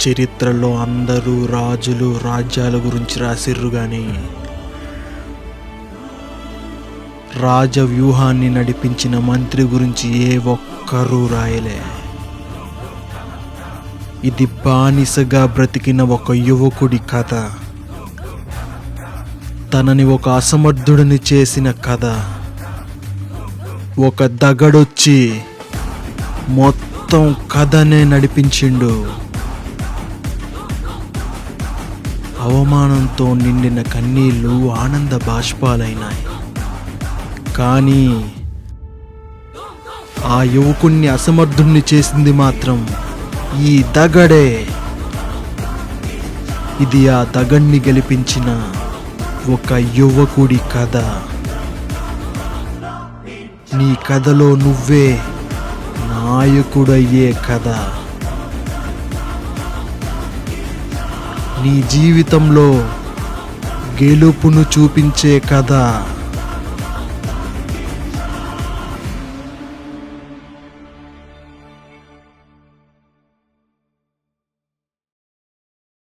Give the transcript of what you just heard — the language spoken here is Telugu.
చరిత్రలో అందరూ రాజులు రాజ్యాల గురించి రాసిర్రు గాని రాజవ్యూహాన్ని నడిపించిన మంత్రి గురించి ఏ ఒక్కరూ రాయలే. ఇది బానిసగా బ్రతికిన ఒక యువకుడి కథ, తనని ఒక అసమర్థుడిని చేసిన కథ. ఒక దగడొచ్చి మొత్తం కథనే నడిపించిండు. అవమానంతో నిండిన కన్నీళ్లు ఆనంద బాష్పాలైనాయి. కానీ ఆ యువకుణ్ణి అసమర్థుణ్ణి చేసింది మాత్రం ఈ దగడే. ఇది ఆ దగడ్ని గెలిపించిన ఒక యువకుడి కథ. నీ కథలో నువ్వే నాయకుడయ్యే కథ. నీ జీవితంలో గెలుపును చూపించే కథ.